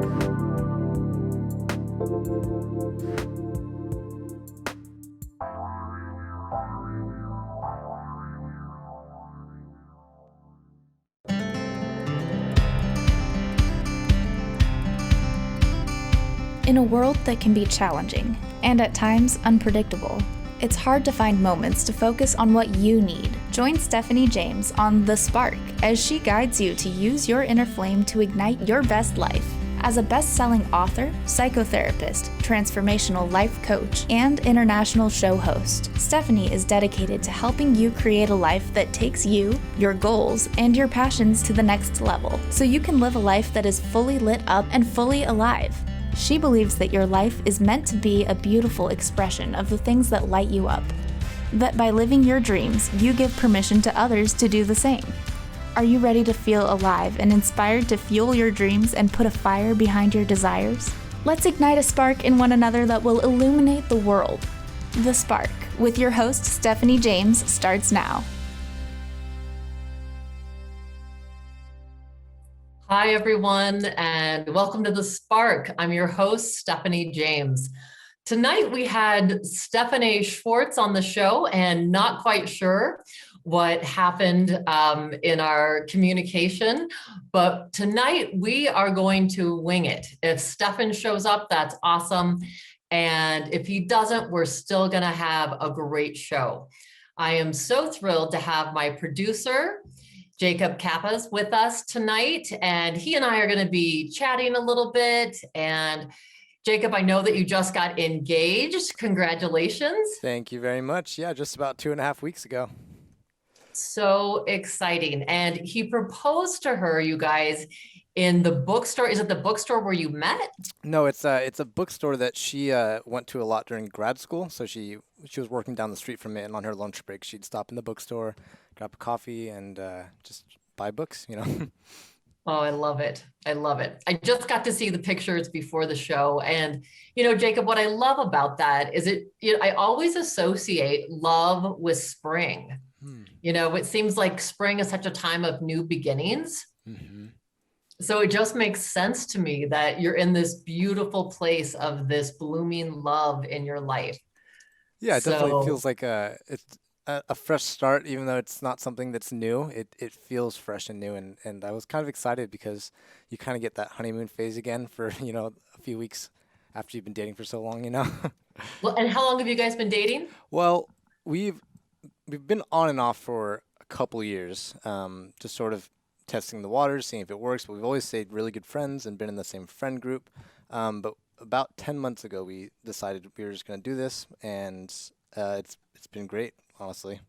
In a world that can be challenging, and at times unpredictable, it's hard to find moments to focus on what you need. Join Stephanie James on The Spark as she guides you to use your inner flame to ignite your best life. As a best-selling author, psychotherapist, transformational life coach, and international show host, Stephanie is dedicated to helping you create a life that takes you, your goals, and your passions to the next level, so you can live a life that is fully lit up and fully alive. She believes that your life is meant to be a beautiful expression of the things that light you up. That by living your dreams, you give permission to others to do the same. Are you ready to feel alive and inspired to fuel your dreams and put a fire behind your desires? Let's ignite a spark in one another that will illuminate the world. The Spark, with your host Stephanie James, starts now. Hi, everyone, and welcome to The Spark. I'm your host, Stephanie James. Tonight, we had Stephanie Schwartz on the show, and not quite sure what happened in our communication, but tonight we are going to wing it. If Stefan shows up, that's awesome, and if he doesn't, we're still gonna have a great show. I am so thrilled to have my producer, Jacob Kappas, with us tonight, and he and I are going to be chatting a little bit. And Jacob, I know that you just got engaged. Congratulations. Thank you very much. Yeah, just about 2.5 weeks ago. So exciting. And he proposed to her, you guys, in the bookstore. Is it the bookstore where you met? No, it's a bookstore that she went to a lot during grad school. So she was working down the street from it, and on her lunch break, she'd stop in the bookstore, grab a coffee, and just buy books, you know. Oh, I love it. I love it. I just got to see the pictures before the show. And, you know, Jacob, what I love about that is I always associate love with spring. You know, it seems like spring is such a time of new beginnings. Mm-hmm. So it just makes sense to me that you're in this beautiful place of this blooming love in your life. Yeah, it definitely feels like it's a fresh start, even though it's not something that's new. It feels fresh and new, and I was kind of excited because you kind of get that honeymoon phase again for, you know, a few weeks after you've been dating for so long, you know. Well, and how long have you guys been dating? Well, we've been on and off for a couple years, just sort of testing the waters, seeing if it works. But we've always stayed really good friends and been in the same friend group. But about 10 months ago, we decided we were just going to do this, and it's been great, honestly.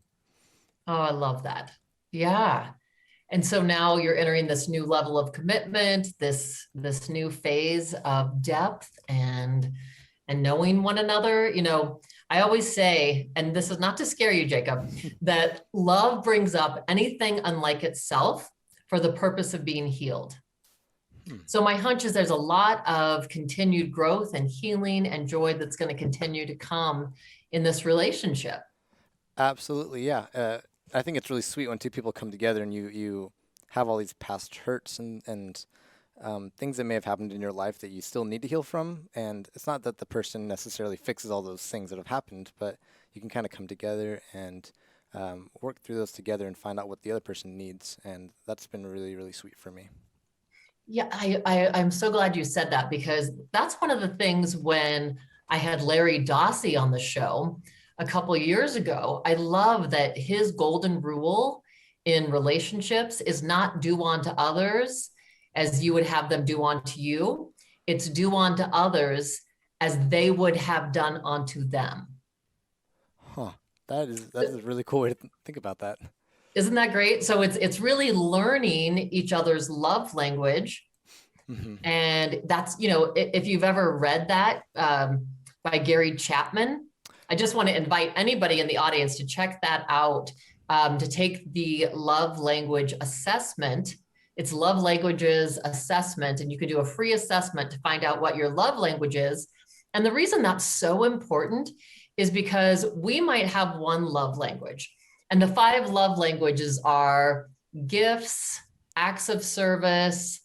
Oh, I love that. Yeah. And so now you're entering this new level of commitment, this new phase of depth and knowing one another. You know, I always say, and this is not to scare you, Jacob, that love brings up anything unlike itself for the purpose of being healed. So my hunch is there's a lot of continued growth and healing and joy that's going to continue to come in this relationship. Absolutely, yeah. I think it's really sweet when two people come together and you have all these past hurts and things that may have happened in your life that you still need to heal from. And it's not that the person necessarily fixes all those things that have happened, but you can kind of come together and work through those together and find out what the other person needs. And that's been really, really sweet for me. Yeah, I'm so glad you said that, because that's one of the things when I had Larry Dossey on the show a couple of years ago. I love that his golden rule in relationships is not do unto others as you would have them do unto you. It's do unto others as they would have done unto them. Huh. That is a really cool way to think about that. Isn't that great? So it's really learning each other's love language. Mm-hmm. And that's, you know, if you've ever read that by Gary Chapman, I just want to invite anybody in the audience to check that out, to take the love language assessment. It's Love Languages Assessment, and you can do a free assessment to find out what your love language is. And the reason that's so important is because we might have one love language, and the 5 love languages are gifts, acts of service,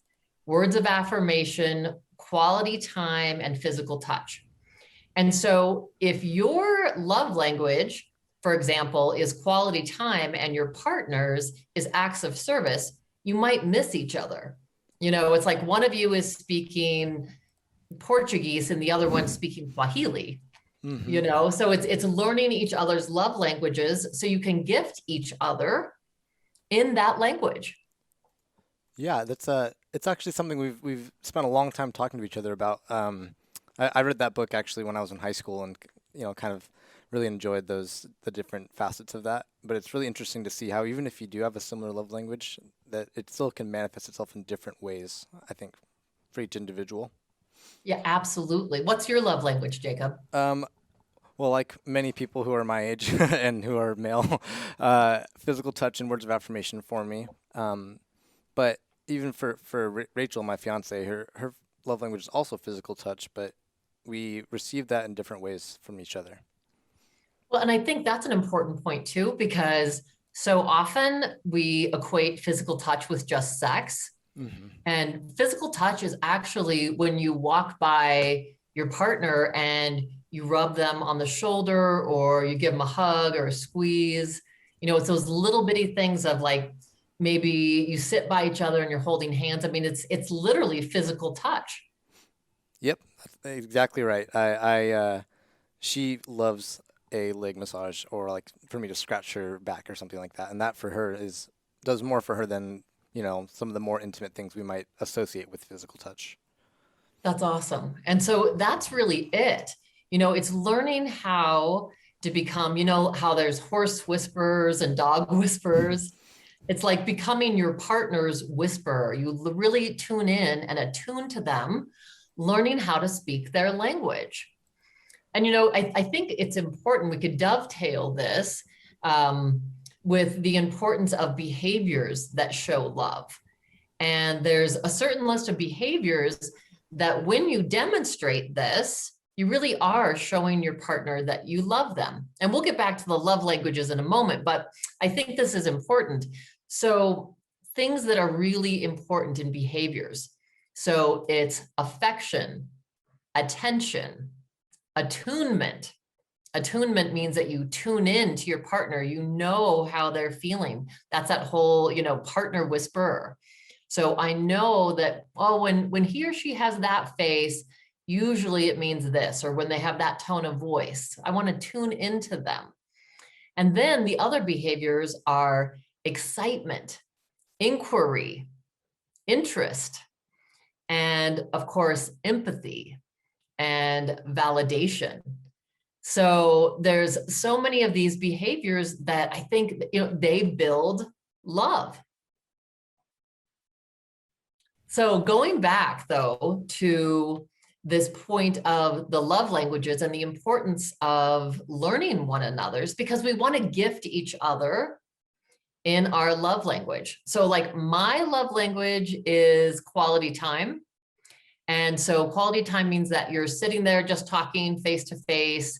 words of affirmation, quality time and physical touch. And so if your love language, for example, is quality time and your partner's is acts of service, you might miss each other. It's like one of you is speaking Portuguese and the other one speaking Swahili. So it's learning each other's love languages so you can gift each other in that language. Yeah, it's actually something we've spent a long time talking to each other about. I read that book actually when I was in high school, and kind of really enjoyed the different facets of that. But it's really interesting to see how even if you do have a similar love language, that it still can manifest itself in different ways, I think, for each individual. Yeah, absolutely. What's your love language, Jacob? Well, like many people who are my age and who are male, physical touch and words of affirmation for me. But even for Rachel, my fiance, her love language is also physical touch, but we receive that in different ways from each other. Well, and I think that's an important point too, because so often we equate physical touch with just sex. Mm-hmm. And physical touch is actually when you walk by your partner and you rub them on the shoulder or you give them a hug or a squeeze. It's those little bitty things of like, maybe you sit by each other and you're holding hands. I mean, it's literally physical touch. Yep, that's exactly right. She loves a leg massage or like for me to scratch her back or something like that. And that for her does more for her than, some of the more intimate things we might associate with physical touch. That's awesome. And so that's really it. It's learning how to become, how there's horse whisperers and dog whisperers. It's like becoming your partner's whisperer. You really tune in and attune to them, learning how to speak their language. And, I think it's important, we could dovetail this with the importance of behaviors that show love. And there's a certain list of behaviors that when you demonstrate this, you really are showing your partner that you love them. And we'll get back to the love languages in a moment, but I think this is important. So things that are really important in behaviors. So it's affection, attention, attunement. Attunement means that you tune in to your partner, you know how they're feeling. That's that whole, partner whisperer. So I know that, when he or she has that face, usually it means this, or when they have that tone of voice, I want to tune into them. And then the other behaviors are excitement, inquiry, interest, and of course, empathy and validation. So there's so many of these behaviors that I think, they build love. So going back though to this point of the love languages and the importance of learning one another's, because we want to gift each other in our love language. So like my love language is quality time. And so quality time means that you're sitting there just talking face to face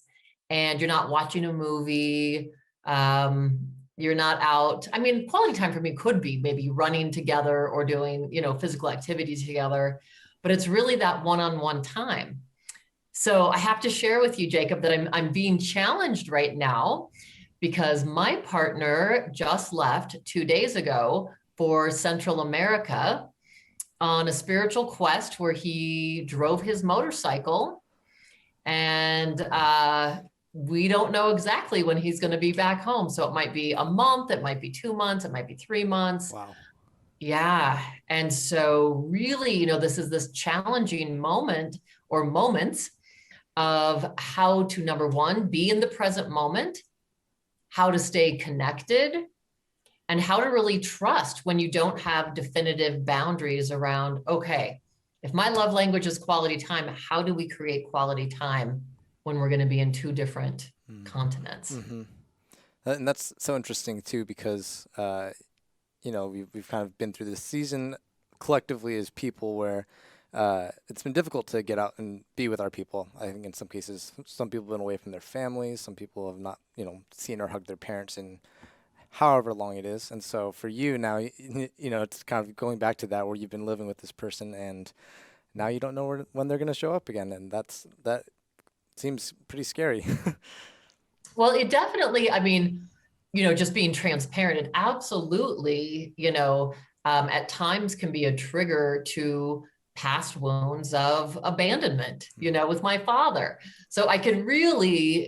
and you're not watching a movie. You're not out. I mean, quality time for me could be maybe running together or doing, physical activities together, but it's really that one-on-one time. So I have to share with you, Jacob, that I'm being challenged right now because my partner just left 2 days ago for Central America on a spiritual quest where he drove his motorcycle, and we don't know exactly when he's going to be back home. So it might be a month, it might be 2 months, it might be 3 months. Wow. Yeah. And so really, this is this challenging moment or moments of how to, number one, be in the present moment, how to stay connected, and how to really trust when you don't have definitive boundaries around, okay, if my love language is quality time, how do we create quality time when we're going to be in two different continents? Mm-hmm. And that's so interesting too, because, we've kind of been through this season collectively as people where it's been difficult to get out and be with our people. I think in some cases, some people have been away from their families. Some people have not, seen or hugged their parents in however long it is. And so for you now, it's kind of going back to that where you've been living with this person and now you don't know when they're going to show up again. And that seems pretty scary. Well, it definitely, I mean, just being transparent, it absolutely, at times can be a trigger to past wounds of abandonment, with my father. So I can really,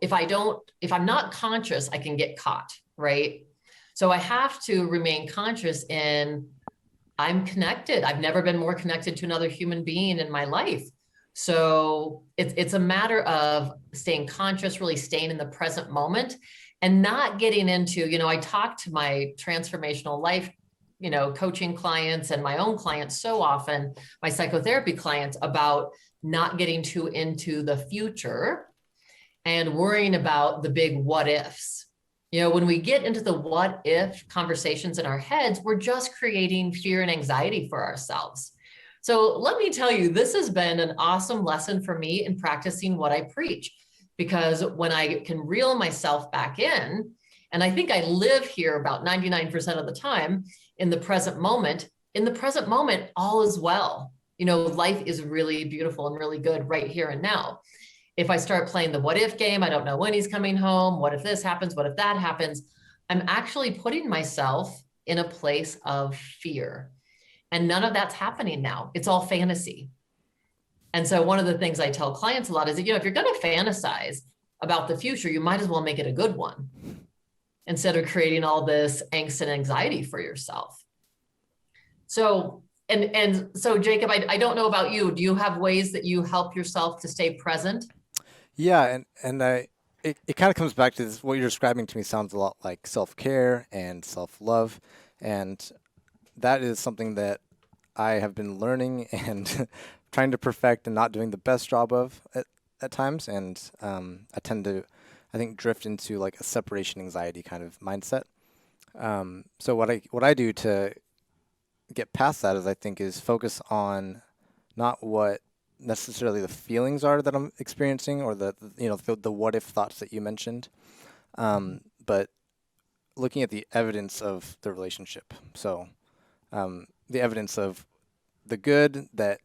if I'm not conscious, I can get caught, right? So I have to remain conscious in I'm connected. I've never been more connected to another human being in my life. So it's a matter of staying conscious, really staying in the present moment and not getting into, I talk to my transformational life, coaching clients and my own clients so often, my psychotherapy clients, about not getting too into the future and worrying about the big what ifs. When we get into the what if conversations in our heads, we're just creating fear and anxiety for ourselves. So let me tell you, this has been an awesome lesson for me in practicing what I preach, because when I can reel myself back in, and I think I live here about 99% of the time in the present moment, all is well. Life is really beautiful and really good right here and now. If I start playing the what if game, I don't know when he's coming home. What if this happens? What if that happens? I'm actually putting myself in a place of fear. And none of that's happening now. It's all fantasy. And so one of the things I tell clients a lot is that, if you're going to fantasize about the future, you might as well make it a good one instead of creating all this angst and anxiety for yourself. So, and so Jacob, I don't know about you. Do you have ways that you help yourself to stay present? Yeah, and it kind of comes back to this, what you're describing to me sounds a lot like self-care and self-love, and that is something that I have been learning and trying to perfect and not doing the best job of at times, and I tend to, I think, drift into like a separation anxiety kind of mindset. So what I do to get past that is focus on not what necessarily the feelings are that I'm experiencing, or the what if thoughts that you mentioned, but looking at the evidence of the relationship. So the evidence of the good that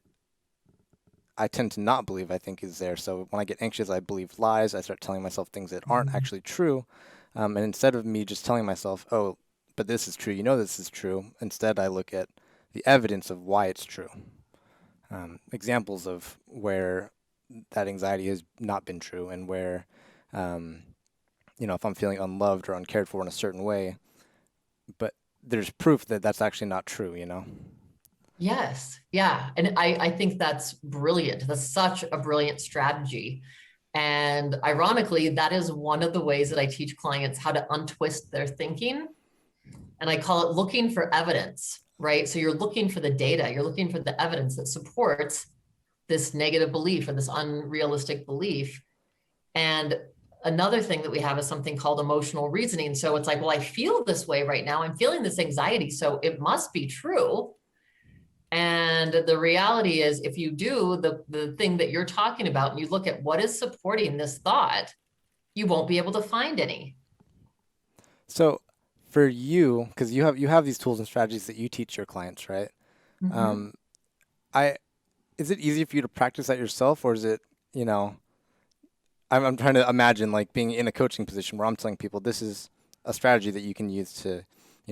I tend to not believe, I think, is there. So when I get anxious, I believe lies. I start telling myself things that aren't actually true. And instead of me just telling myself, oh, but this is true, this is true, instead I look at the evidence of why it's true. Examples of where that anxiety has not been true, and where, if I'm feeling unloved or uncared for in a certain way, but there's proof that that's actually not true, Yes. Yeah. And I think that's brilliant. That's such a brilliant strategy. And ironically, that is one of the ways that I teach clients how to untwist their thinking. And I call it looking for evidence, right? So you're looking for the data, you're looking for the evidence that supports this negative belief or this unrealistic belief. And another thing that we have is something called emotional reasoning. So it's like, well, I feel this way right now. I'm feeling this anxiety, so it must be true. And the reality is, if you do the thing that you're talking about and you look at what is supporting this thought, you won't be able to find any. So for you, because you have these tools and strategies that you teach your clients, right? Mm-hmm. Is it easy for you to practice that yourself, or is it, I'm trying to imagine like being in a coaching position where I'm telling people this is a strategy that you can use to,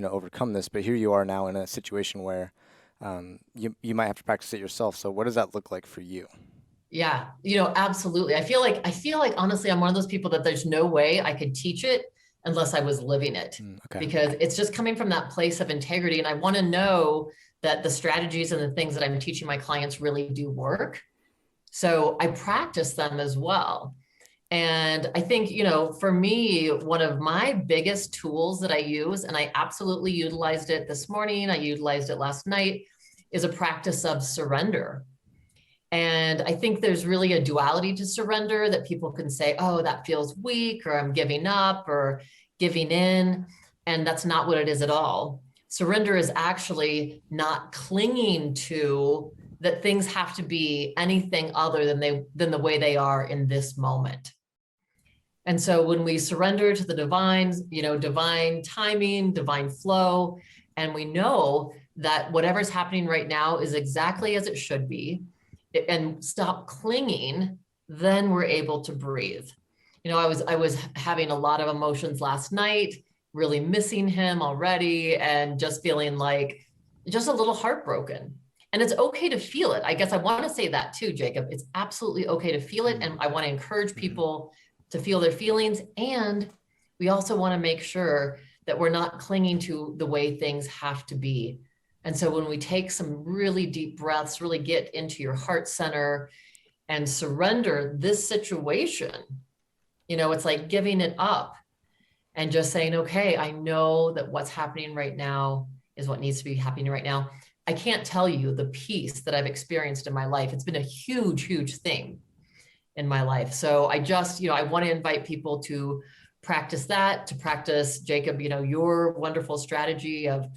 overcome this, but here you are now in a situation where you might have to practice it yourself. So what does that look like for you? Yeah, absolutely. I feel like honestly, I'm one of those people that there's no way I could teach it unless I was living it, Okay. because it's just coming from that place of integrity. And I want to know that the strategies and the things that I'm teaching my clients really do work. So I practice them as well. And I think, for me, one of my biggest tools that I use, and I absolutely utilized it this morning, I utilized it last night, is a practice of surrender. And I think there's really a duality to surrender, that people can say, oh, that feels weak, or I'm giving up or giving in. And that's not what it is at all. Surrender is actually not clinging to that things have to be anything other than the way they are in this moment. And so when we surrender to the divine, divine timing, divine flow, and we know that whatever's happening right now is exactly as it should be, and stop clinging, then we're able to breathe. You know, I was having a lot of emotions last night, really missing him already, and just feeling like just a little heartbroken. And it's okay to feel it. I guess I want to say that too, Jacob. It's absolutely okay to feel it. And I want to encourage people to feel their feelings. And we also want to make sure that we're not clinging to the way things have to be. And so when we take some really deep breaths, really get into your heart center and surrender this situation, you know, it's like giving it up and just saying, okay, I know that what's happening right now is what needs to be happening right now. I can't tell you the peace that I've experienced in my life. It's been a huge, huge thing in my life. So I just, you know, I want to invite people to practice that, to practice, Jacob, you know, your wonderful strategy of,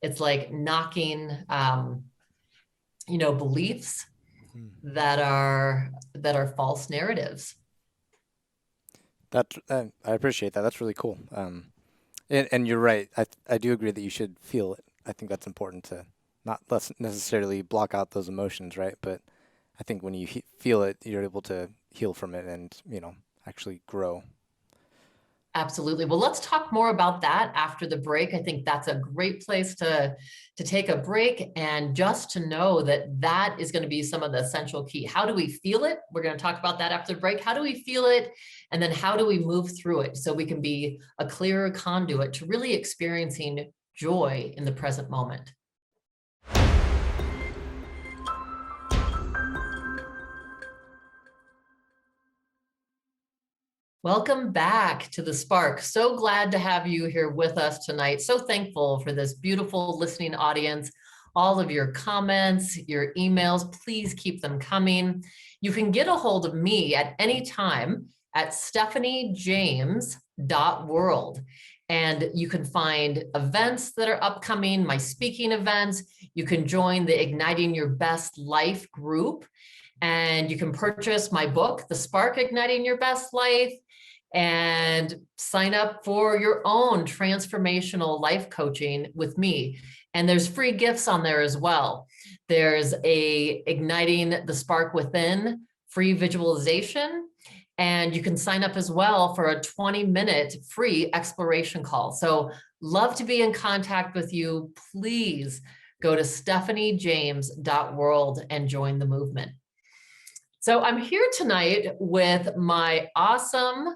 it's like knocking, you know, beliefs that are false narratives. That I appreciate that. That's really cool. And you're right. I do agree that you should feel it. I think that's important to not necessarily block out those emotions, right? But I think when you feel it, you're able to heal from it and, you know, actually grow. Absolutely. Well, let's talk more about that after the break. I think that's a great place to take a break, and just to know that that is going to be some of the essential key. How do we feel it? We're going to talk about that after the break. How do we feel it? And then how do we move through it so we can be a clearer conduit to really experiencing joy in the present moment? Welcome back to The Spark. So glad to have you here with us tonight. So thankful for this beautiful listening audience. All of your comments, your emails, please keep them coming. You can get a hold of me at any time at stephaniejames.world. And you can find events that are upcoming, my speaking events. You can join the Igniting Your Best Life group. And you can purchase my book, The Spark, Igniting Your Best Life, and sign up for your own transformational life coaching with me. And there's free gifts on there as well. There's a Igniting the Spark Within free visualization. And you can sign up as well for a 20-minute free exploration call. So love to be in contact with you. Please go to stephaniejames.world and join the movement. So I'm here tonight with my awesome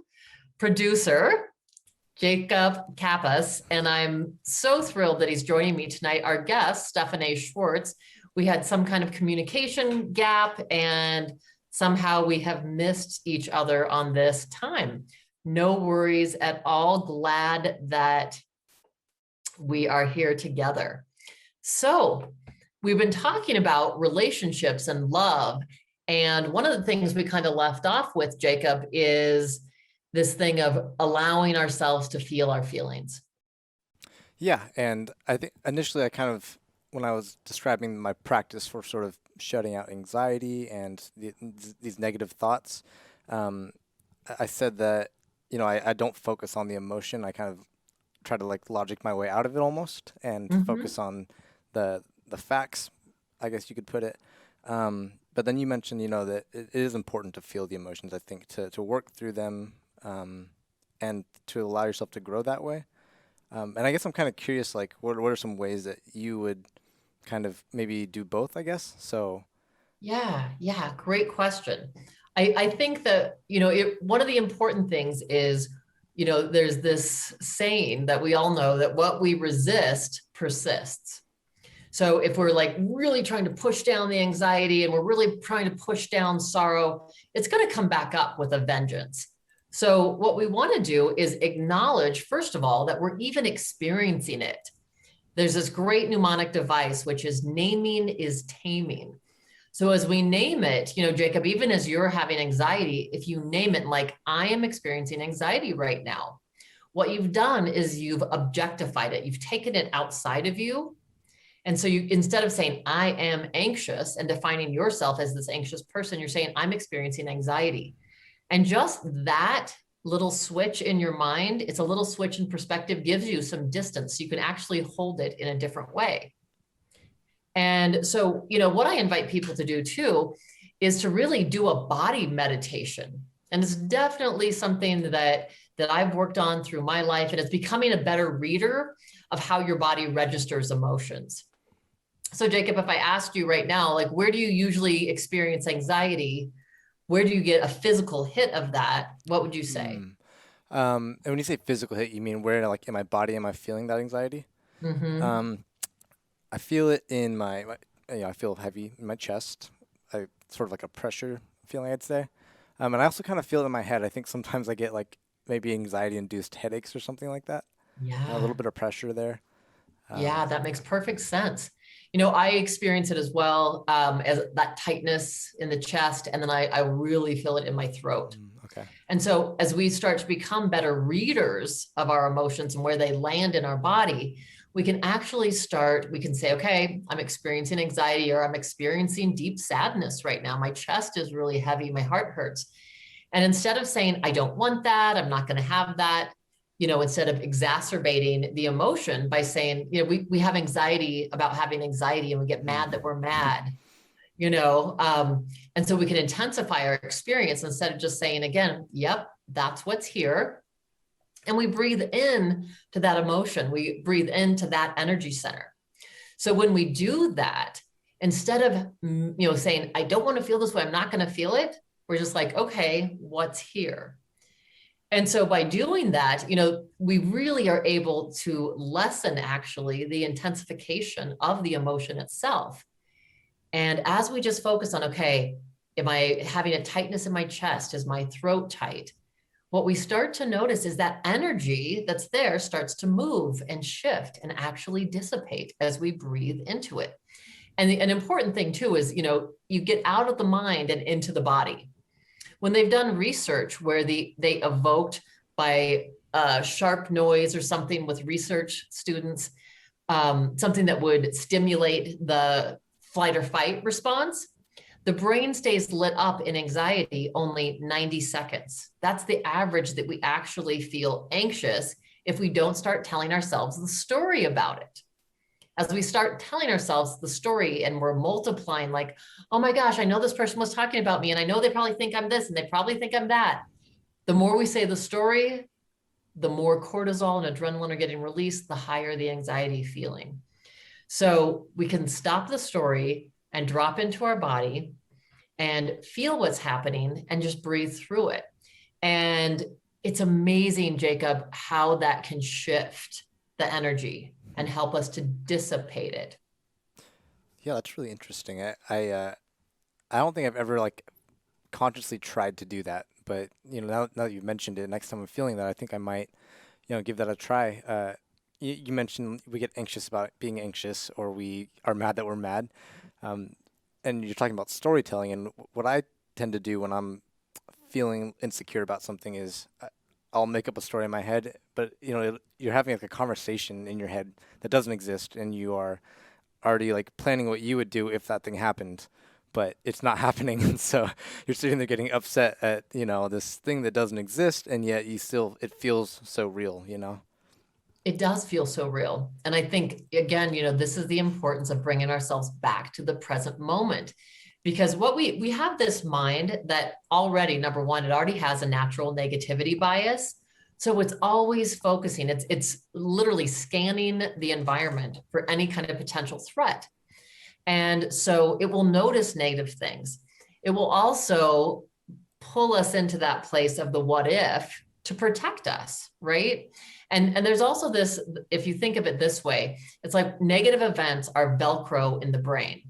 producer, Jacob Kappas, and I'm so thrilled that he's joining me tonight. Our guest, Stephanie Schwartz, we had some kind of communication gap, and somehow we have missed each other on this time. No worries at all. Glad that we are here together. So we've been talking about relationships and love. And one of the things we kind of left off with, Jacob, is this thing of allowing ourselves to feel our feelings. Yeah, and I think initially when I was describing my practice for sort of shutting out anxiety and these negative thoughts, I said that, you know, I don't focus on the emotion. I kind of try to like logic my way out of it almost, and focus on the facts, I guess you could put it. But then you mentioned, you know, that it is important to feel the emotions, I think, to work through them, and to allow yourself to grow that way. And I guess I'm kind of curious, like, what are some ways that you would kind of maybe do both, I guess? So. Yeah, great question. I think that, you know, one of the important things is, you know, there's this saying that we all know that what we resist persists. So if we're like really trying to push down the anxiety and we're really trying to push down sorrow, it's going to come back up with a vengeance. So what we want to do is acknowledge, first of all, that we're even experiencing it. There's this great mnemonic device, which is naming is taming. So as we name it, you know, Jacob, even as you're having anxiety, if you name it like, I am experiencing anxiety right now, what you've done is you've objectified it. You've taken it outside of you. And so you, instead of saying, I am anxious and defining yourself as this anxious person, you're saying, I'm experiencing anxiety. And just that little switch in your mind, it's a little switch in perspective, gives you some distance. So you can actually hold it in a different way. And so, what I invite people to do too is to really do a body meditation. And it's definitely something that I've worked on through my life, and it's becoming a better reader of how your body registers emotions. So Jacob, if I asked you right now, like, where do you usually experience anxiety? Where do you get a physical hit of that? What would you say? And when you say physical hit, you mean where, like, in my body am I feeling that anxiety? Mm-hmm. I feel it in I feel heavy in my chest. Sort of like a pressure feeling, I'd say. And I also kind of feel it in my head. I think sometimes I get like maybe anxiety-induced headaches or something like that. A little Yeah. bit of pressure there. Yeah, that makes perfect sense. I experience it as well, as that tightness in the chest, and then I really feel it in my throat. Okay. And so as we start to become better readers of our emotions and where they land in our body, we can say, okay, I'm experiencing anxiety, or I'm experiencing deep sadness right now. My chest is really heavy. My heart hurts. And instead of saying, I don't want that, I'm not going to have that, instead of exacerbating the emotion by saying, we have anxiety about having anxiety, and we get mad that we're mad, and so we can intensify our experience instead of just saying, again, yep, that's what's here. And we breathe in to that emotion. We breathe into that energy center. So when we do that, instead of, saying, I don't want to feel this way, I'm not going to feel it, we're just like, okay, what's here? And so by doing that, we really are able to lessen actually the intensification of the emotion itself. And as we just focus on, okay, am I having a tightness in my chest? Is my throat tight? What we start to notice is that energy that's there starts to move and shift and actually dissipate as we breathe into it. And an important thing too is, you get out of the mind and into the body. When they've done research where they evoked by sharp noise or something with research students, something that would stimulate the flight or fight response, the brain stays lit up in anxiety only 90 seconds. That's the average that we actually feel anxious if we don't start telling ourselves the story about it. As we start telling ourselves the story and we're multiplying, like, oh my gosh, I know this person was talking about me, and I know they probably think I'm this and they probably think I'm that. The more we say the story, the more cortisol and adrenaline are getting released, the higher the anxiety feeling. So we can stop the story and drop into our body and feel what's happening and just breathe through it. And it's amazing, Jacob, how that can shift the energy and help us to dissipate it. Yeah, that's really interesting. I don't think I've ever like consciously tried to do that, but now that you've mentioned it, next time I'm feeling that, I think I might, give that a try. You mentioned we get anxious about being anxious, or we are mad that we're mad. And you're talking about storytelling, and what I tend to do when I'm feeling insecure about something is I'll make up a story in my head, but you're having like a conversation in your head that doesn't exist, and you are already like planning what you would do if that thing happened, but it's not happening, and so you're sitting there getting upset at this thing that doesn't exist, and yet it feels so real. It does feel so real. And I think, again, this is the importance of bringing ourselves back to the present moment. Because what we have this mind that already, number one, it already has a natural negativity bias. So it's always focusing. It's literally scanning the environment for any kind of potential threat. And so it will notice negative things. It will also pull us into that place of the what if to protect us, right? And there's also this, if you think of it this way, it's like negative events are Velcro in the brain.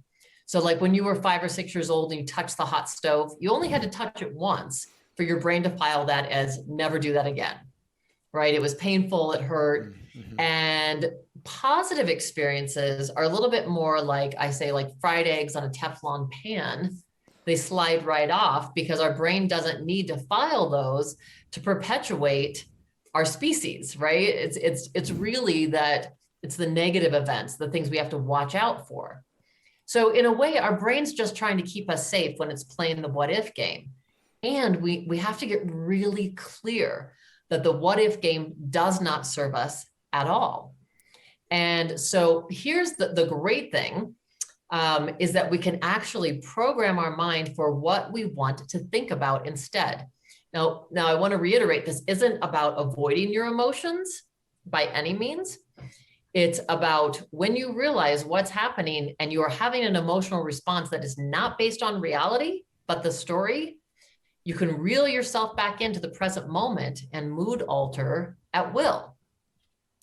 So like when you were 5 or 6 years old and you touched the hot stove, you only had to touch it once for your brain to file that as never do that again, right? It was painful, it hurt. Mm-hmm. And positive experiences are a little bit more like, I say, like fried eggs on a Teflon pan. They slide right off because our brain doesn't need to file those to perpetuate our species, right? It's really that it's the negative events, the things we have to watch out for. So in a way, our brain's just trying to keep us safe when it's playing the what if game. And we have to get really clear that the what if game does not serve us at all. And so here's the great thing. is that we can actually program our mind for what we want to think about instead. Now, I want to reiterate, this isn't about avoiding your emotions by any means. It's about when you realize what's happening and you are having an emotional response that is not based on reality, but the story, you can reel yourself back into the present moment and mood alter at will.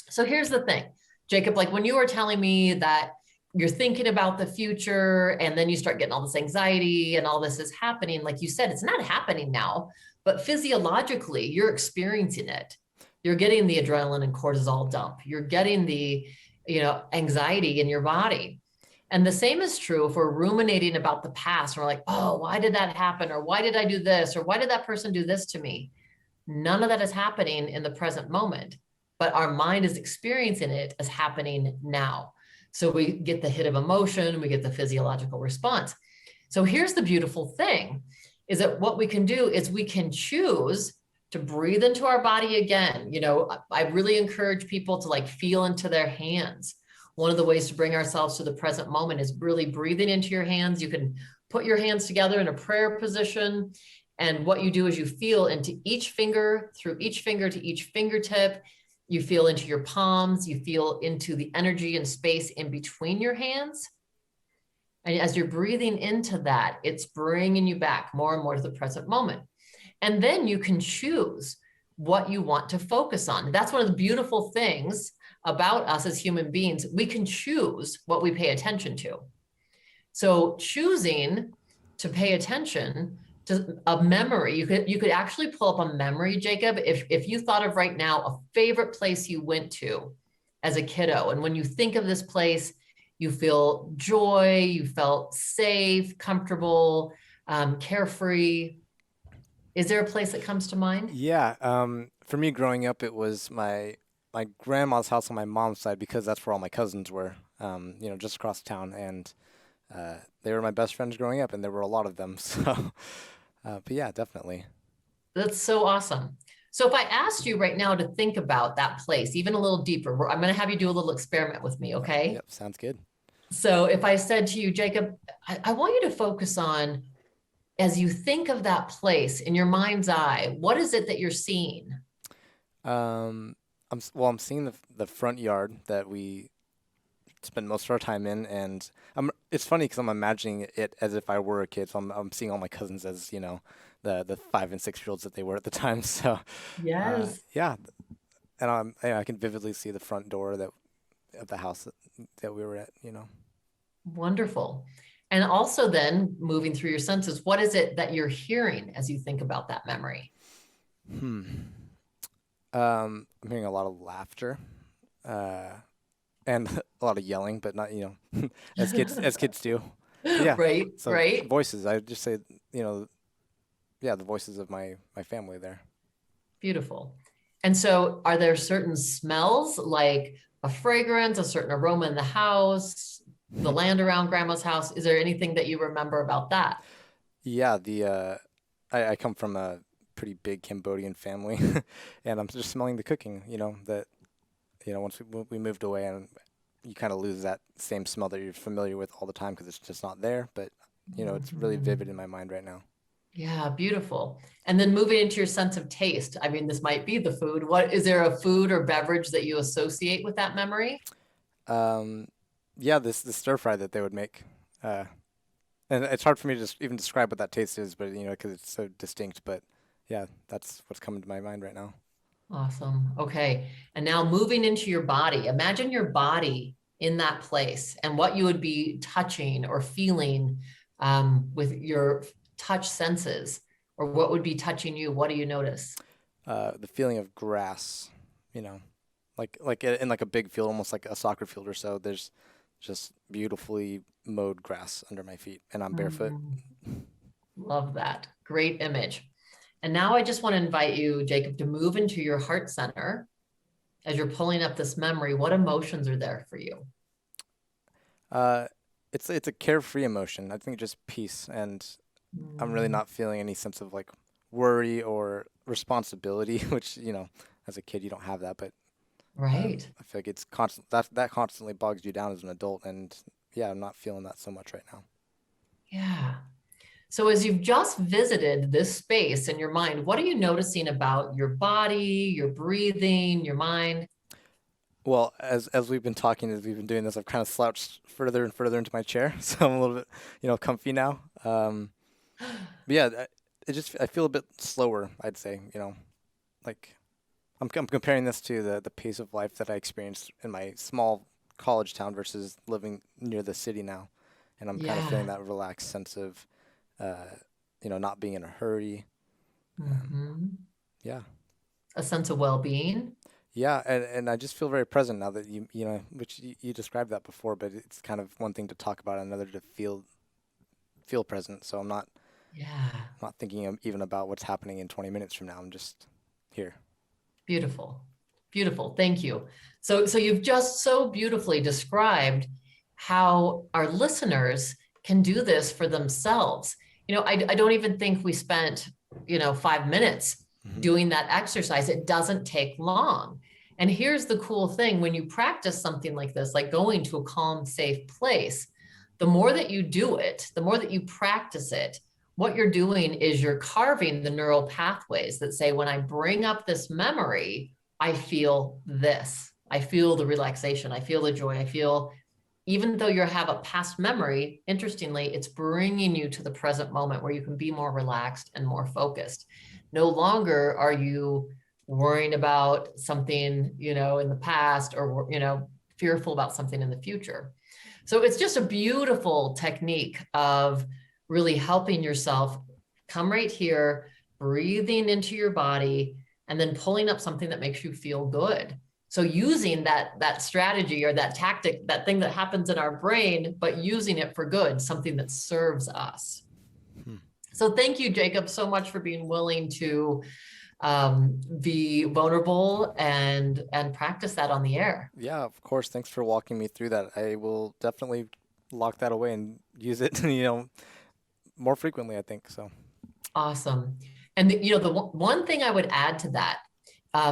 So here's the thing, Jacob, like when you were telling me that you're thinking about the future and then you start getting all this anxiety and all this is happening, like you said, it's not happening now, but physiologically you're experiencing it. You're getting the adrenaline and cortisol dump. You're getting the, anxiety in your body. And the same is true if we're ruminating about the past. We're like, oh, why did that happen? Or why did I do this? Or why did that person do this to me? None of that is happening in the present moment, but our mind is experiencing it as happening now. So we get the hit of emotion, we get the physiological response. So here's the beautiful thing, is that what we can do is we can choose to breathe into our body again. I really encourage people to like feel into their hands. One of the ways to bring ourselves to the present moment is really breathing into your hands. You can put your hands together in a prayer position. And what you do is you feel into each finger, through each finger to each fingertip. You feel into your palms. You feel into the energy and space in between your hands. And as you're breathing into that, it's bringing you back more and more to the present moment. And then you can choose what you want to focus on. That's one of the beautiful things about us as human beings. We can choose what we pay attention to. So choosing to pay attention to a memory, you could actually pull up a memory, Jacob, if you thought of right now a favorite place you went to as a kiddo. And when you think of this place, you feel joy, you felt safe, comfortable, carefree. Is there a place that comes to mind? Yeah. For me, growing up, it was my grandma's house on my mom's side because that's where all my cousins were. Just across town, and they were my best friends growing up, and there were a lot of them. So, but yeah, definitely. That's so awesome. So if I asked you right now to think about that place, even a little deeper, I'm going to have you do a little experiment with me, okay? Yep, sounds good. So if I said to you, Jacob, I want you to focus on, as you think of that place in your mind's eye, what is it that you're seeing? I'm seeing the front yard that we spend most of our time in, and it's funny because I'm imagining it as if I were a kid. So I'm seeing all my cousins as the 5 and 6 year olds that they were at the time. So Yes. yeah, and I can vividly see the front door of the house that we were at. Wonderful. And also then moving through your senses, what is it that you're hearing as you think about that memory? I'm hearing a lot of laughter, and a lot of yelling, but not as kids do. Yeah. Right, So right. voices, I just say the voices of my family there. Beautiful. And so are there certain smells, like a fragrance, a certain aroma in the house, the land around grandma's house? Is there anything that you remember about that? Yeah, I come from a pretty big Cambodian family, and I'm just smelling the cooking. Once we moved away, and you kind of lose that same smell that you're familiar with all the time because it's just not there. But it's really vivid in my mind right now. Yeah, beautiful. And then moving into your sense of taste. I mean, this might be the food. What is there a food or beverage that you associate with that memory? Yeah, the stir fry that they would make, and it's hard for me to just even describe what that taste is, but because it's so distinct. But yeah, that's what's coming to my mind right now. Awesome. Okay. And now moving into your body, imagine your body in that place and what you would be touching or feeling with your touch senses, or what would be touching you. What do you notice? The feeling of grass, in like a big field, almost like a soccer field or so. There's just beautifully mowed grass under my feet, and I'm barefoot. Love that. Great image. And now I just want to invite you, Jacob, to move into your heart center. As you're pulling up this memory, what emotions are there for you? It's a carefree emotion. I think just peace, and I'm really not feeling any sense of like worry or responsibility, which as a kid you don't have that, but Right. I feel like it's constant. That constantly bogs you down as an adult, and yeah, I'm not feeling that so much right now. Yeah. So as you've just visited this space in your mind, what are you noticing about your body, your breathing, your mind? Well, as we've been talking, as we've been doing this, I've kind of slouched further and further into my chair, so I'm a little bit, comfy now. But yeah, I feel a bit slower, I'd say, like I'm comparing this to the pace of life that I experienced in my small college town versus living near the city now, and I'm kind of feeling Yeah. that relaxed sense of, uh, not being in a hurry. Hmm. Yeah. A sense of well-being. Yeah, and I just feel very present now that which you described that before, but it's kind of one thing to talk about, another to feel present. So I'm Yeah. not thinking even about what's happening in 20 minutes from now. I'm just here. Beautiful. Beautiful. Thank you. So you've just so beautifully described how our listeners can do this for themselves. I don't even think we spent, 5 minutes Hmm. doing that exercise. It doesn't take long. And here's the cool thing: when you practice something like this, like going to a calm, safe place, the more that you do it, the more that you practice it, what you're doing is you're carving the neural pathways that say, when I bring up this memory, I feel this. I feel the relaxation. I feel the joy. I feel, even though you have a past memory, interestingly, it's bringing you to the present moment where you can be more relaxed and more focused. No longer are you worrying about something, in the past, or, fearful about something in the future. So it's just a beautiful technique of really helping yourself come right here, breathing into your body, and then pulling up something that makes you feel good. So using that strategy or that tactic, that thing that happens in our brain, but using it for good, something that serves us. Hmm. So thank you, Jacob, so much for being willing to be vulnerable and practice that on the air. Yeah, of course. Thanks for walking me through that. I will definitely lock that away and use it, more frequently, I think. So, Awesome. And the one thing I would add to that,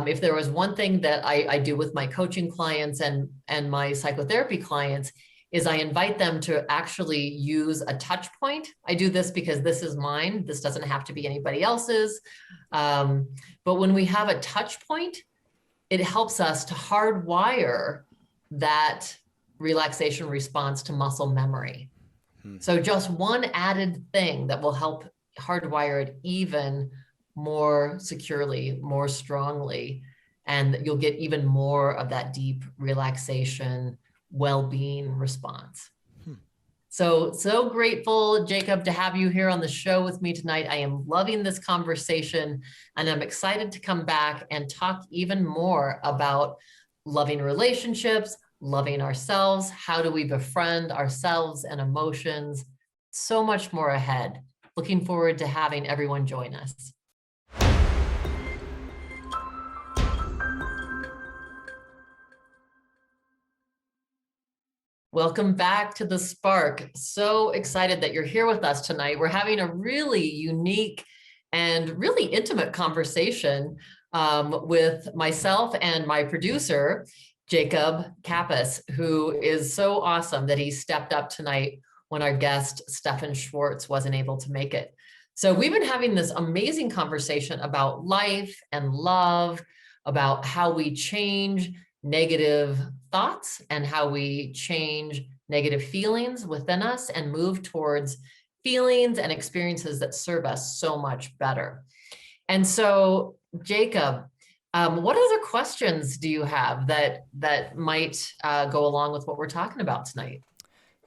if there was one thing that I do with my coaching clients and my psychotherapy clients, is I invite them to actually use a touch point. I do this because this is mine. This doesn't have to be anybody else's. But when we have a touch point, it helps us to hardwire that relaxation response to muscle memory. hmm. So just one added thing that will help hardwire it even more securely, more strongly, and you'll get even more of that deep relaxation, well-being response. Hmm. So grateful, Jacob, to have you here on the show with me tonight. I am loving this conversation, and I'm excited to come back and talk even more about loving relationships, loving ourselves. How do we befriend ourselves and emotions? So much more ahead. Looking forward to having everyone join us. Welcome back to The Spark. So excited that you're here with us tonight. We're having a really unique and really intimate conversation with myself and my producer, Jacob Kappas, who is so awesome that he stepped up tonight when our guest, Stefan Schwartz, wasn't able to make it. So we've been having this amazing conversation about life and love, about how we change negative thoughts and how we change negative feelings within us and move towards feelings and experiences that serve us so much better. And so, Jacob, what other questions do you have that might go along with what we're talking about tonight?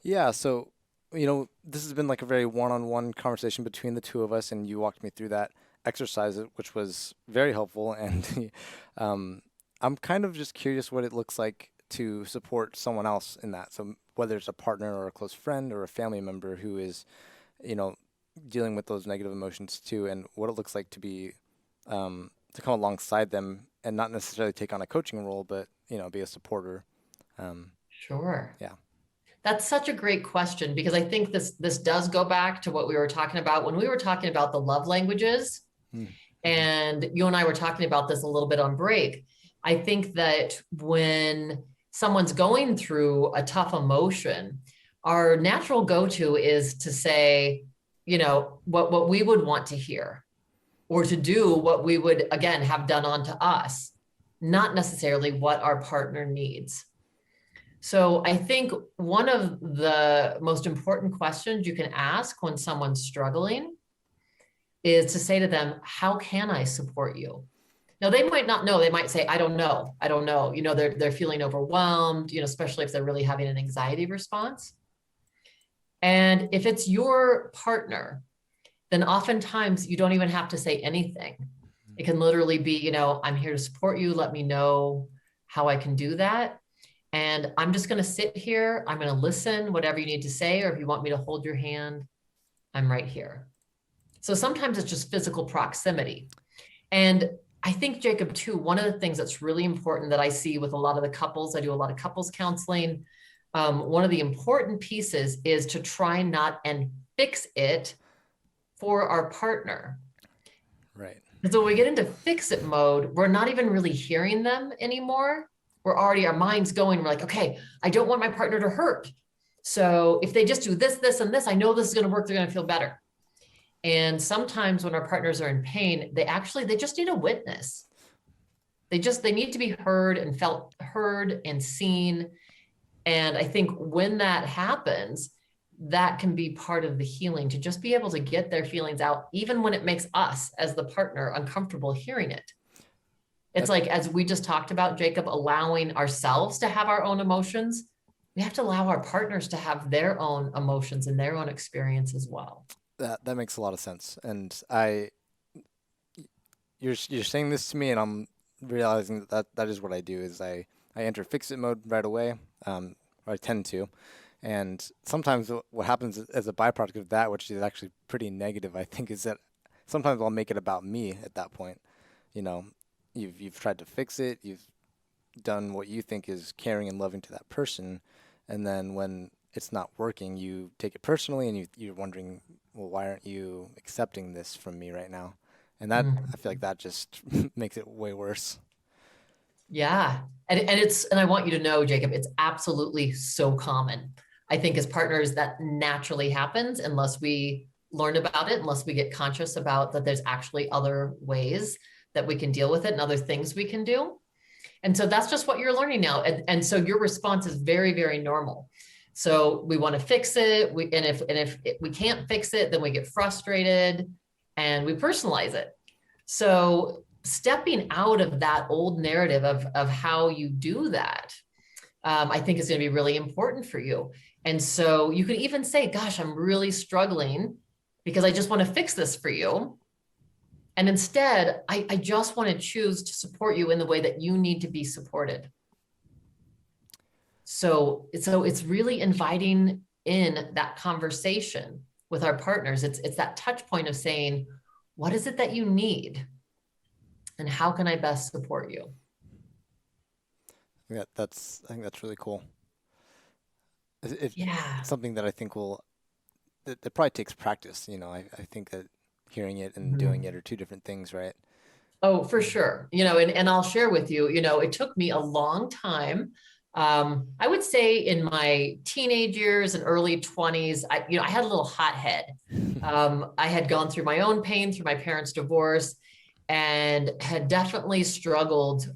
Yeah, so, this has been like a very one-on-one conversation between the two of us, and you walked me through that exercise, which was very helpful. And I'm kind of just curious what it looks like to support someone else in that. So whether it's a partner or a close friend or a family member who is, you know, dealing with those negative emotions too, and what it looks like to be, to come alongside them and not necessarily take on a coaching role, but, be a supporter. Sure. Yeah. That's such a great question, because I think this does go back to what we were talking about when we were talking about the love languages. Mm-hmm. And you and I were talking about this a little bit on break. I think that when someone's going through a tough emotion, our natural go-to is to say, what we would want to hear, or to do what we would, again, have done unto us, not necessarily what our partner needs. So I think one of the most important questions you can ask when someone's struggling is to say to them, how can I support you? Now, they might not know. They might say, I don't know. They're feeling overwhelmed, especially if they're really having an anxiety response. And if it's your partner, then oftentimes you don't even have to say anything. It can literally be, I'm here to support you. Let me know how I can do that. And I'm just going to sit here. I'm going to listen, whatever you need to say, or if you want me to hold your hand, I'm right here. So sometimes it's just physical proximity. And I think, Jacob, too, one of the things that's really important that I see with a lot of the couples, I do a lot of couples counseling. One of the important pieces is to try not and fix it for our partner. Right. So when we get into fix it mode, we're not even really hearing them anymore. We're already, our mind's going, we're like, okay, I don't want my partner to hurt. So if they just do this, this, and this, I know this is going to work. They're going to feel better. And sometimes when our partners are in pain, they just need a witness. They need to be heard and felt heard and seen. And I think when that happens, that can be part of the healing, to just be able to get their feelings out, even when it makes us as the partner uncomfortable hearing it. It's like, as we just talked about, Jacob, allowing ourselves to have our own emotions. We have to allow our partners to have their own emotions and their own experience as well. That makes a lot of sense. And you're saying this to me, and I'm realizing that is what I do. Is I enter fix it mode right away, or I tend to. And sometimes what happens as a byproduct of that, which is actually pretty negative, I think, is that sometimes I'll make it about me at that point. You've tried to fix it, you've done what you think is caring and loving to that person, and then when it's not working, you take it personally, and you're wondering, well, why aren't you accepting this from me right now? And that, I feel like that just makes it way worse. Yeah. And I want you to know, Jacob, it's absolutely so common. I think as partners, that naturally happens unless we learn about it, unless we get conscious about that there's actually other ways that we can deal with it and other things we can do. And so that's just what you're learning now. And so your response is very, very normal. So we want to fix it. If we can't fix it, then we get frustrated and we personalize it. So stepping out of that old narrative of how you do that, I think is going to be really important for you. And so you could even say, gosh, I'm really struggling because I just want to fix this for you. And instead, I just want to choose to support you in the way that you need to be supported. So it's really inviting in that conversation with our partners. It's that touch point of saying, what is it that you need? And how can I best support you? Yeah, I think that's really cool. It's Yeah. something that I think it probably takes practice. I think that hearing it and doing it are two different things, right? Oh, for sure. And I'll share with you, it took me a long time. I would say in my teenage years and early 20s, I had a little hot head. I had gone through my own pain through my parents' divorce and had definitely struggled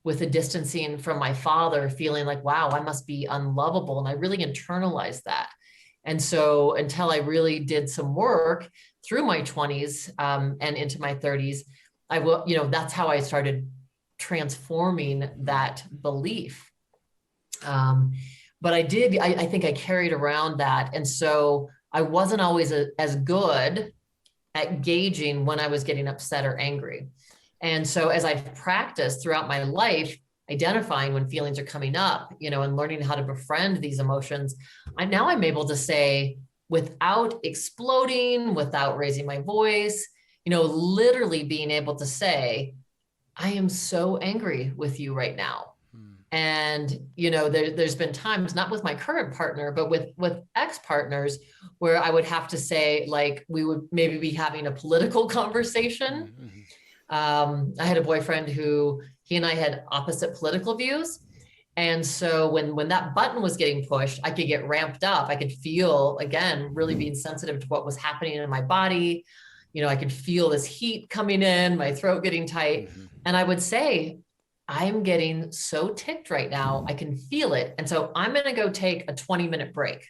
with the distancing from my father, feeling like, wow, I must be unlovable. And I really internalized that. And so until I really did some work through my 20s and into my 30s, that's how I started transforming that belief. But I think I carried around that. And so I wasn't always as good at gauging when I was getting upset or angry. And so as I've practiced throughout my life, identifying when feelings are coming up, and learning how to befriend these emotions, I'm able to say, without exploding, without raising my voice, literally being able to say, I am so angry with you right now. And, there's been times, not with my current partner, but with ex-partners, where I would have to say, like, we would maybe be having a political conversation. I had a boyfriend who he and I had opposite political views. And so when that button was getting pushed, I could get ramped up. I could feel, again, really being sensitive to what was happening in my body. I could feel this heat coming in, my throat getting tight. Mm-hmm. And I would say, I'm getting so ticked right now. I can feel it. And so I'm going to go take a 20-minute break.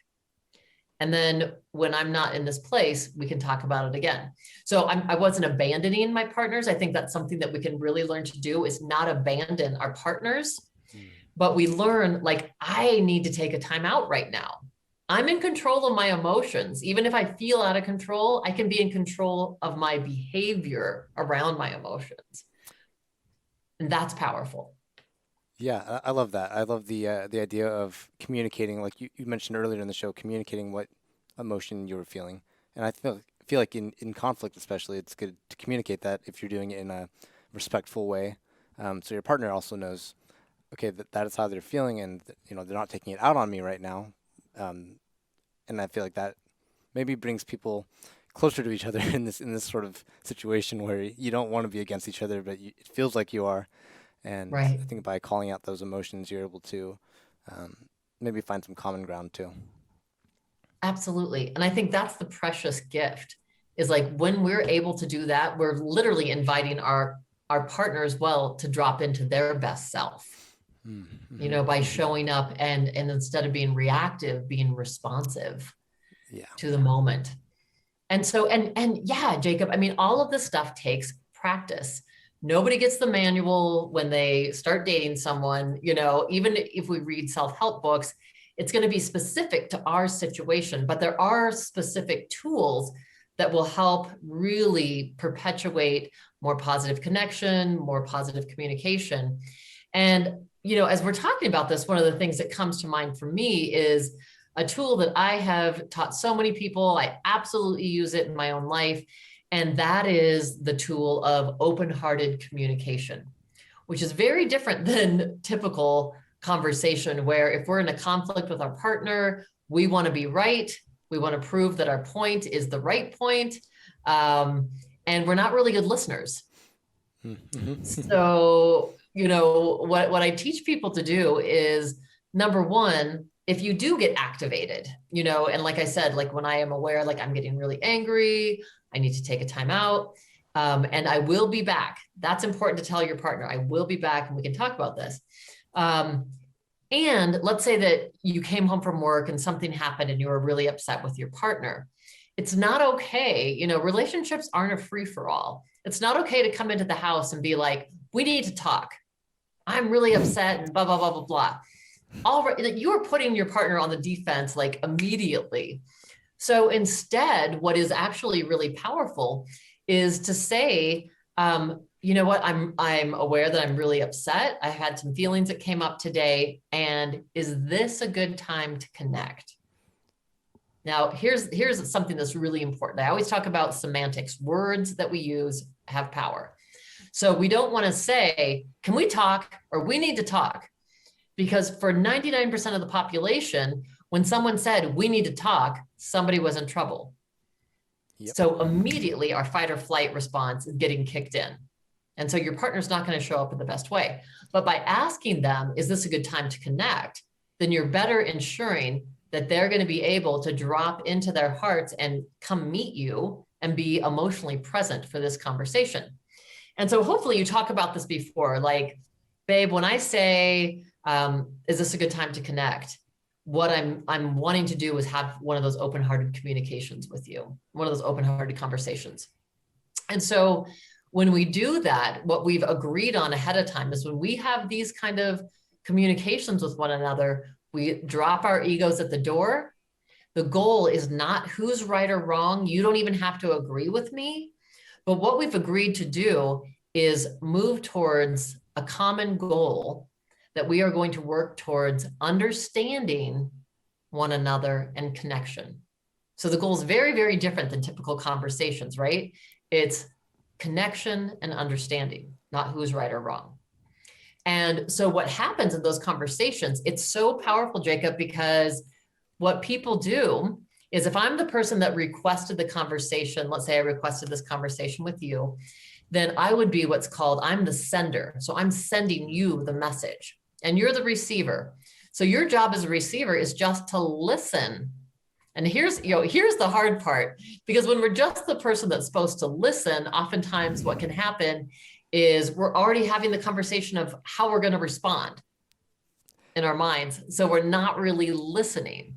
And then when I'm not in this place, we can talk about it again. So I wasn't abandoning my partners. I think that's something that we can really learn to do, is not abandon our partners. But we learn, like, I need to take a time out right now. I'm in control of my emotions. Even if I feel out of control, I can be in control of my behavior around my emotions. And that's powerful. Yeah, I love that. I love the idea of communicating, like you mentioned earlier in the show, communicating what emotion you were feeling. And I feel like in conflict especially, it's good to communicate that if you're doing it in a respectful way. So your partner also knows, okay, that is how they're feeling, and they're not taking it out on me right now. And I feel like that maybe brings people closer to each other in this sort of situation where you don't want to be against each other, but it feels like you are. And Right. I think by calling out those emotions, you're able to maybe find some common ground too. Absolutely. And I think that's the precious gift, is like when we're able to do that, we're literally inviting our partner as well to drop into their best self. Mm-hmm. By showing up and instead of being reactive, being responsive to the moment. And so, and yeah, Jacob, I mean, all of this stuff takes practice. Nobody gets the manual when they start dating someone. Even if we read self-help books, it's going to be specific to our situation, but there are specific tools that will help really perpetuate more positive connection, more positive communication. And as we're talking about this, one of the things that comes to mind for me is a tool that I have taught so many people. I absolutely use it in my own life. And that is the tool of open-hearted communication, which is very different than typical conversation, where if we're in a conflict with our partner, we want to be right. We want to prove that our point is the right point. And we're not really good listeners. Mm-hmm. So, what I teach people to do is, number one, if you do get activated, and like I said, like when I am aware, like I'm getting really angry, I need to take a time out, and I will be back. That's important to tell your partner. I will be back and we can talk about this. And let's say that you came home from work and something happened and you were really upset with your partner. It's not okay. Relationships aren't a free for all. It's not okay to come into the house and be like, we need to talk. I'm really upset and blah, blah, blah, blah, blah. All right, you are putting your partner on the defense like immediately. So instead, what is actually really powerful is to say, you know what, I'm aware that I'm really upset. I had some feelings that came up today. And is this a good time to connect? Now, here's something that's really important. I always talk about semantics. Words that we use have power. So we don't want to say, can we talk, or we need to talk? Because for 99% of the population, when someone said, we need to talk, somebody was in trouble. Yep. So immediately our fight or flight response is getting kicked in. And so your partner's not going to show up in the best way. But by asking them, is this a good time to connect? Then you're better ensuring that they're going to be able to drop into their hearts and come meet you and be emotionally present for this conversation. And so hopefully you talk about this before, like, babe, when I say, is this a good time to connect? What I'm wanting to do is have one of those open-hearted communications with you, one of those open-hearted conversations. And so when we do that, what we've agreed on ahead of time is when we have these kind of communications with one another, we drop our egos at the door. The goal is not who's right or wrong. You don't even have to agree with me. But what we've agreed to do is move towards a common goal that we are going to work towards understanding one another and connection. So the goal is very, very different than typical conversations, right? It's connection and understanding, not who's right or wrong. And so what happens in those conversations, it's so powerful, Jacob, because what people do is, if I'm the person that requested the conversation, let's say I requested this conversation with you, then I would be what's called, I'm the sender. So I'm sending you the message. and you're the receiver. So your job as a receiver is just to listen. And here's the hard part, because when we're just the person that's supposed to listen, oftentimes what can happen is we're already having the conversation of how we're going to respond in our minds. So we're not really listening.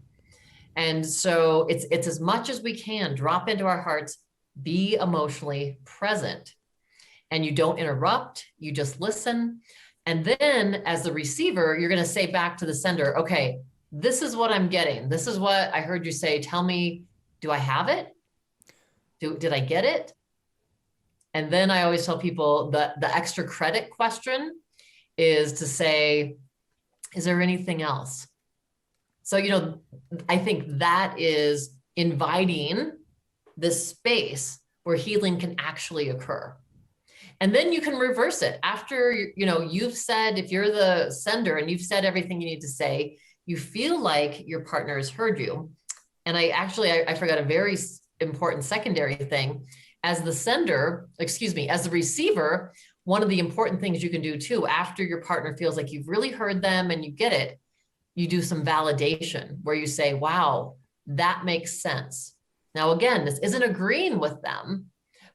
And so it's as much as we can drop into our hearts, be emotionally present, and you don't interrupt, you just listen. And then as the receiver, you're going to say back to the sender, okay, this is what I'm getting. This is what I heard you say. Tell me, do I have it? Did I get it? And then I always tell people that the extra credit question is to say, is there anything else? So, I think that is inviting this space where healing can actually occur. And then you can reverse it. After, you've said, if you're the sender and you've said everything you need to say, you feel like your partner has heard you. And I forgot a very important secondary thing. As the receiver, one of the important things you can do too, after your partner feels like you've really heard them and you get it, you do some validation where you say, wow, that makes sense. Now, again, this isn't agreeing with them,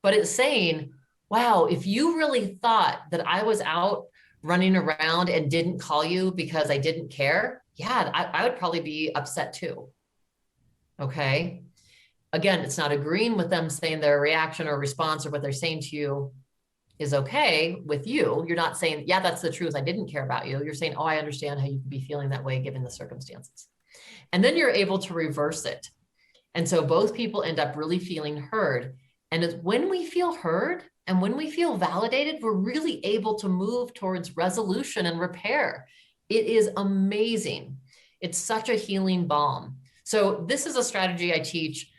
but it's saying, wow, if you really thought that I was out running around and didn't call you because I didn't care, yeah, I would probably be upset too. Okay. Again, it's not agreeing with them saying their reaction or response or what they're saying to you is okay with you. You're not saying, yeah, that's the truth, I didn't care about you. You're saying, oh, I understand how you could be feeling that way given the circumstances. And then you're able to reverse it. And so both people end up really feeling heard. And it's when we feel heard and when we feel validated, we're really able to move towards resolution and repair. It is amazing. It's such a healing balm. So this is a strategy I teach,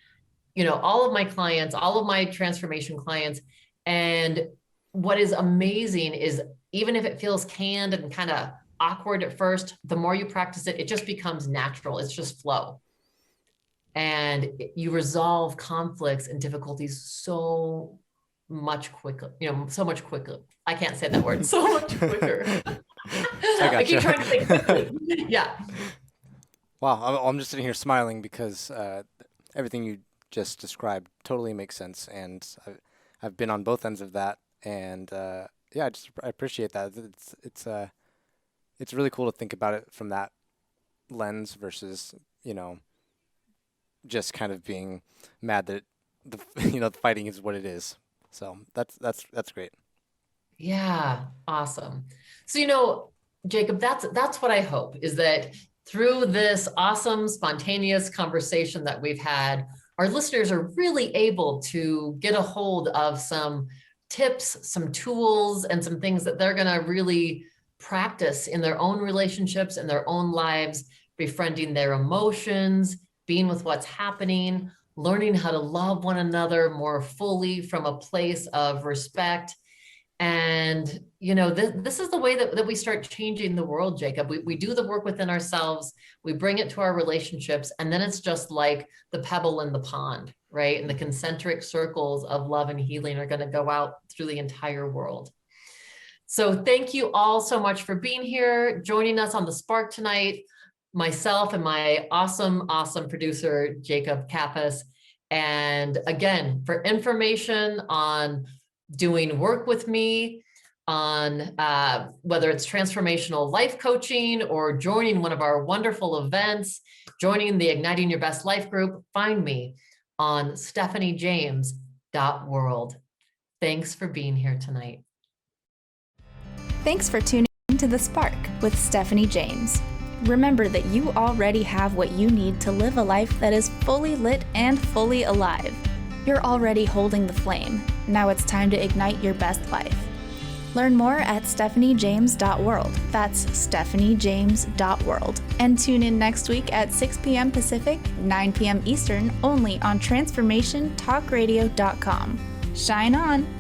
all of my clients, all of my transformation clients. And what is amazing is even if it feels canned and kind of awkward at first, the more you practice it, it just becomes natural. It's just flow. And you resolve conflicts and difficulties so much quicker, so much quicker. I can't say that word, so much quicker. I keep trying to say quickly. Yeah. Wow, I'm just sitting here smiling because everything you just described totally makes sense, and I've been on both ends of that, and I appreciate that. It's really cool to think about it from that lens versus just kind of being mad that the fighting is what it is. So that's great. Yeah, awesome. So Jacob, that's what I hope, is that through this awesome, spontaneous conversation that we've had, our listeners are really able to get a hold of some tips, some tools, and some things that they're going to really practice in their own relationships and their own lives, befriending their emotions, being with what's happening, learning how to love one another more fully from a place of respect. And, this is the way that we start changing the world, Jacob. We do the work within ourselves, we bring it to our relationships, and then it's just like the pebble in the pond, right? And the concentric circles of love and healing are going to go out through the entire world. So thank you all so much for being here, joining us on the Spark tonight, myself and my awesome, awesome producer, Jacob Kappas. And again, for information on doing work with me, on whether it's transformational life coaching or joining one of our wonderful events, joining the Igniting Your Best Life group, find me on stephaniejames.world. Thanks for being here tonight. Thanks for tuning into The Spark with Stephanie James. Remember that you already have what you need to live a life that is fully lit and fully alive. You're already holding the flame. Now it's time to ignite your best life. Learn more at stephaniejames.world. That's stephaniejames.world. And tune in next week at 6 p.m. Pacific, 9 p.m. Eastern, only on transformationtalkradio.com. Shine on!